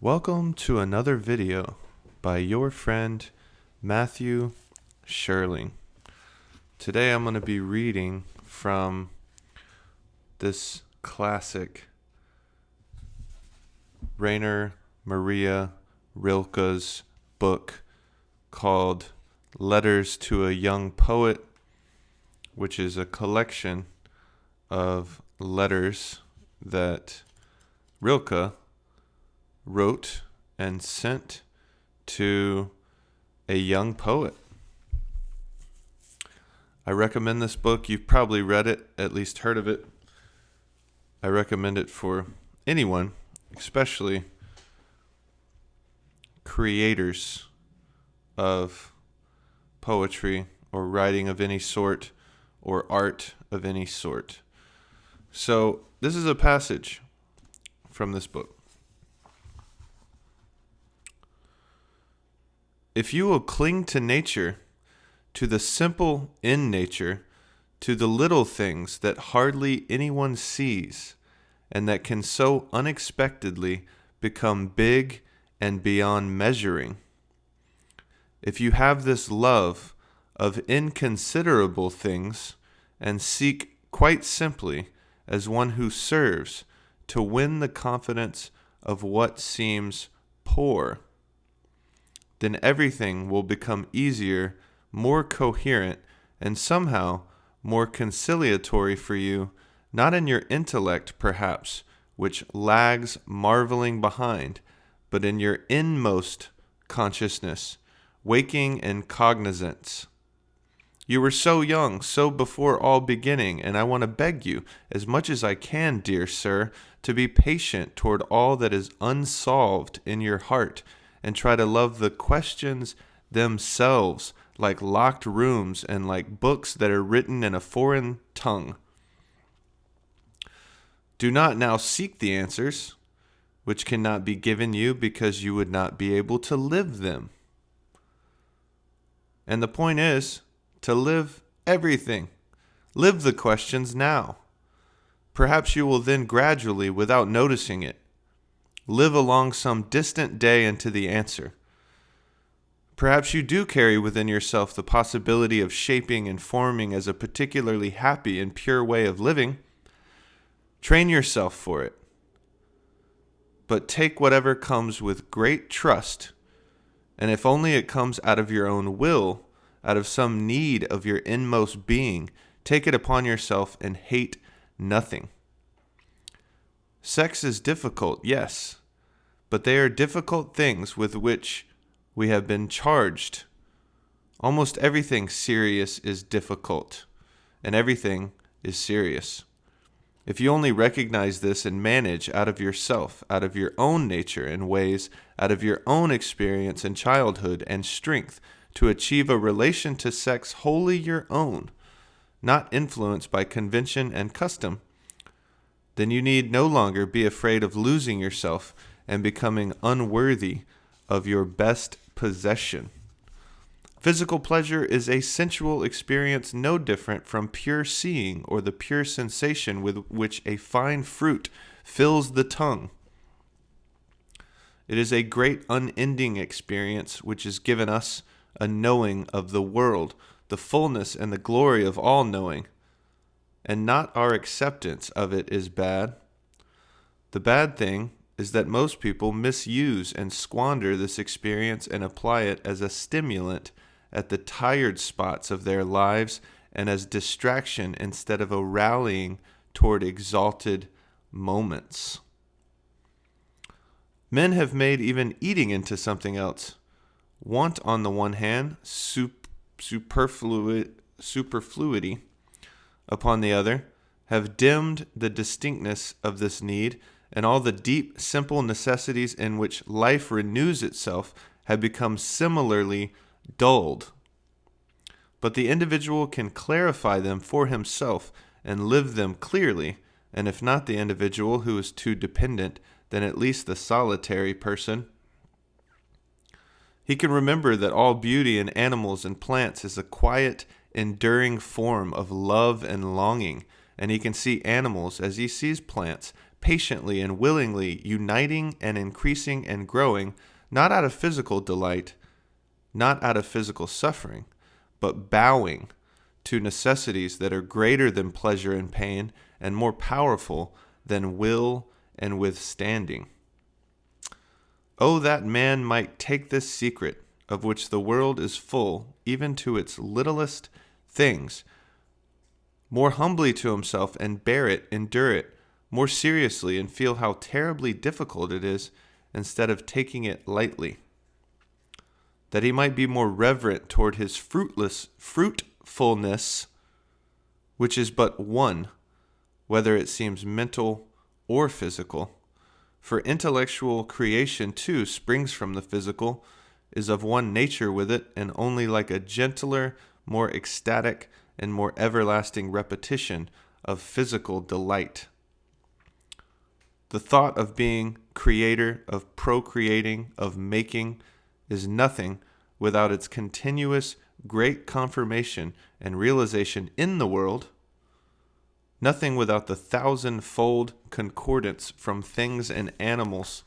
Welcome to another video by your friend Matthew Sherling. Today I'm going to be reading from this classic Rainer Maria Rilke's book called Letters to a Young Poet, which is a collection of letters that Rilke wrote and sent to a young poet. I recommend this book. You've probably read it, at least heard of it. I recommend it for anyone, especially creators of poetry or writing of any sort or art of any sort. So this is a passage from this book. If you will cling to nature, to the simple in nature, to the little things that hardly anyone sees, and that can so unexpectedly become big and beyond measuring, if you have this love of inconsiderable things, and seek quite simply, as one who serves, to win the confidence of what seems poor, then everything will become easier, more coherent, and somehow more conciliatory for you, not in your intellect, perhaps, which lags marveling behind, but in your inmost consciousness, waking and cognizance. You were so young, so before all beginning, and I want to beg you, as much as I can, dear sir, to be patient toward all that is unsolved in your heart, and try to love the questions themselves like locked rooms and like books that are written in a foreign tongue. Do not now seek the answers, which cannot be given you because you would not be able to live them. And the point is to live everything. Live the questions now. Perhaps you will then gradually, without noticing it, live along some distant day into the answer. Perhaps you do carry within yourself the possibility of shaping and forming as a particularly happy and pure way of living. Train yourself for it. But take whatever comes with great trust, and if only it comes out of your own will, out of some need of your inmost being, take it upon yourself and hate nothing. Sex is difficult, yes, but they are difficult things with which we have been charged. Almost everything serious is difficult, and everything is serious. If you only recognize this and manage out of yourself, out of your own nature and ways, out of your own experience and childhood and strength, to achieve a relation to sex wholly your own, not influenced by convention and custom, then you need no longer be afraid of losing yourself and becoming unworthy of your best possession. Physical pleasure is a sensual experience no different from pure seeing or the pure sensation with which a fine fruit fills the tongue. It is a great unending experience which has given us a knowing of the world, the fullness and the glory of all knowing. And not our acceptance of it is bad. The bad thing is that most people misuse and squander this experience and apply it as a stimulant at the tired spots of their lives and as distraction instead of a rallying toward exalted moments. Men have made even eating into something else. Want on the one hand, superfluity, upon the other, have dimmed the distinctness of this need, and all the deep, simple necessities in which life renews itself have become similarly dulled. But the individual can clarify them for himself and live them clearly, and if not the individual who is too dependent, then at least the solitary person. He can remember that all beauty in animals and plants is a quiet, enduring form of love and longing, and he can see animals as he sees plants, patiently and willingly, uniting and increasing and growing, not out of physical delight, not out of physical suffering, but bowing to necessities that are greater than pleasure and pain and more powerful than will and withstanding. Oh, that man might take this secret, of which the world is full, even to its littlest things, more humbly to himself, and bear it, endure it, more seriously, and feel how terribly difficult it is, instead of taking it lightly. That he might be more reverent toward his fruitfulness, which is but one, whether it seems mental or physical. For intellectual creation, too, springs from the physical, is of one nature with it, and only like a gentler, more ecstatic, and more everlasting repetition of physical delight. The thought of being creator, of procreating, of making, is nothing without its continuous great confirmation and realization in the world, nothing without the thousand-fold concordance from things and animals,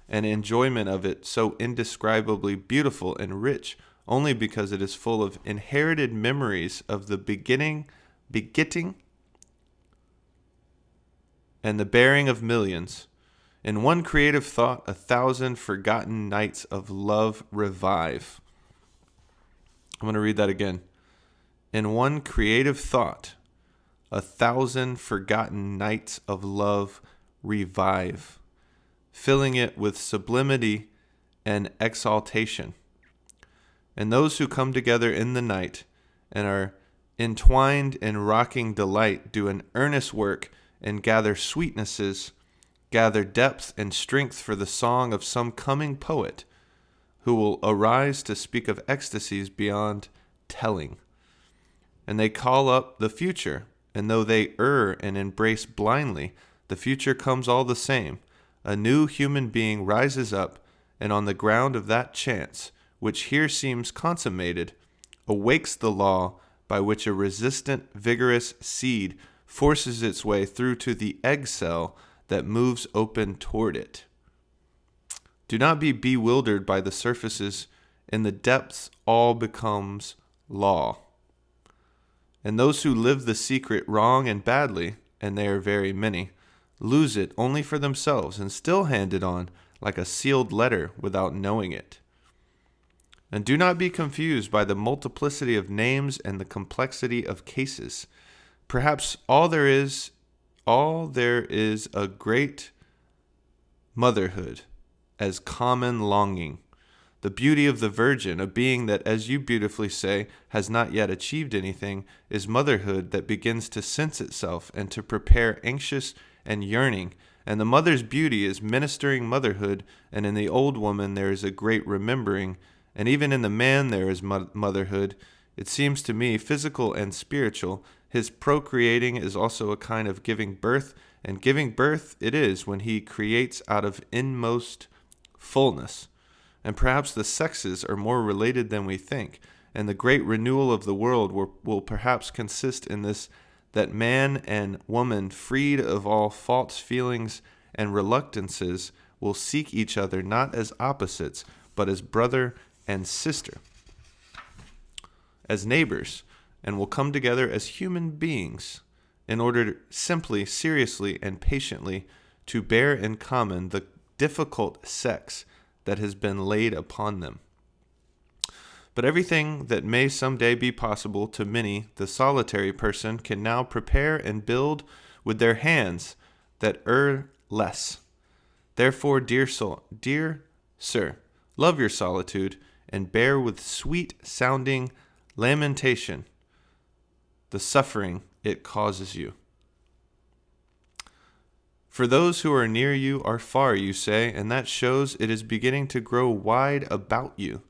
and enjoyment of it so indescribably beautiful and rich, only because it is full of inherited memories of the begetting, and the bearing of millions. In one creative thought, 1,000 forgotten nights of love revive. I'm going to read that again. In one creative thought, 1,000 forgotten nights of love revive, filling it with sublimity and exaltation. And those who come together in the night and are entwined in rocking delight do an earnest work and gather sweetnesses, gather depth and strength for the song of some coming poet who will arise to speak of ecstasies beyond telling. And they call up the future, and though they err and embrace blindly, the future comes all the same. A new human being rises up, and on the ground of that chance, which here seems consummated, awakes the law by which a resistant, vigorous seed forces its way through to the egg cell that moves open toward it. Do not be bewildered by the surfaces. In the depths, all becomes law. And those who live the secret wrong and badly, and they are very many, lose it only for themselves and still hand it on like a sealed letter without knowing it. And do not be confused by the multiplicity of names and the complexity of cases. Perhaps all there is a great motherhood as common longing. The beauty of the Virgin, a being that, as you beautifully say, has not yet achieved anything, is motherhood that begins to sense itself and to prepare anxious and yearning. And the mother's beauty is ministering motherhood, and in the old woman there is a great remembering, and even in the man there is motherhood. It seems to me, physical and spiritual. His procreating is also a kind of giving birth, and giving birth it is when he creates out of inmost fullness. And perhaps the sexes are more related than we think, and the great renewal of the world will perhaps consist in this, that man and woman, freed of all false feelings and reluctances, will seek each other not as opposites, but as brother and sister, as neighbors, and will come together as human beings in order simply, seriously, and patiently to bear in common the difficult sex that has been laid upon them. But everything that may someday be possible to many, the solitary person can now prepare and build with their hands that err less. Therefore, dear sir, love your solitude and bear with sweet-sounding lamentation the suffering it causes you. For those who are near you are far, you say, and that shows it is beginning to grow wide about you.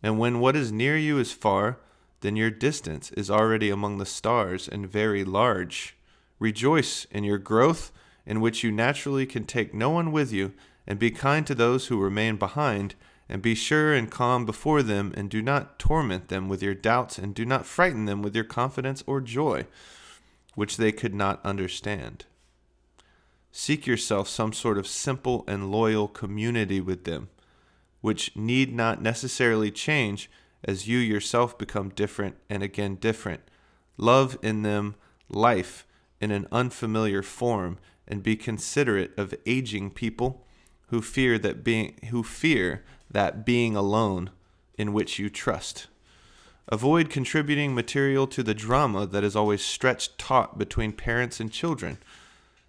And when what is near you is far, then your distance is already among the stars and very large. Rejoice in your growth, in which you naturally can take no one with you, and be kind to those who remain behind, and be sure and calm before them, and do not torment them with your doubts, and do not frighten them with your confidence or joy, which they could not understand. Seek yourself some sort of simple and loyal community with them, which need not necessarily change as you yourself become different and again different. Love in them life in an unfamiliar form, and be considerate of aging people who fear that being alone in which you trust. Avoid contributing material to the drama that is always stretched taut between parents and children.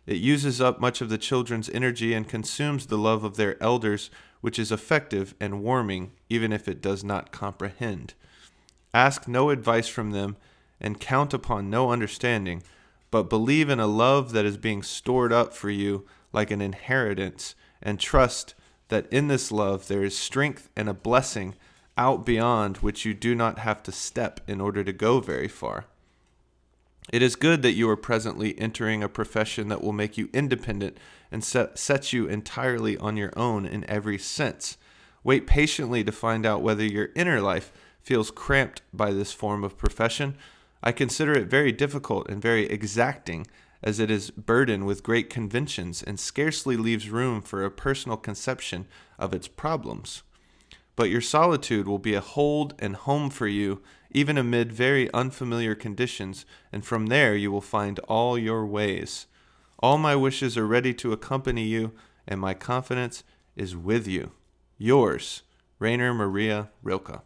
It uses up much of the children's energy and consumes the love of their elders, which is effective and warming, even if it does not comprehend. Ask no advice from them, and count upon no understanding, but believe in a love that is being stored up for you like an inheritance, and trust that in this love there is strength and a blessing out beyond which you do not have to step in order to go very far. It is good that you are presently entering a profession that will make you independent and set you entirely on your own in every sense. Wait patiently to find out whether your inner life feels cramped by this form of profession. I consider it very difficult and very exacting, as it is burdened with great conventions and scarcely leaves room for a personal conception of its problems. But your solitude will be a hold and home for you, even amid very unfamiliar conditions, and from there you will find all your ways. All my wishes are ready to accompany you, and my confidence is with you. Yours, Rainer Maria Rilke.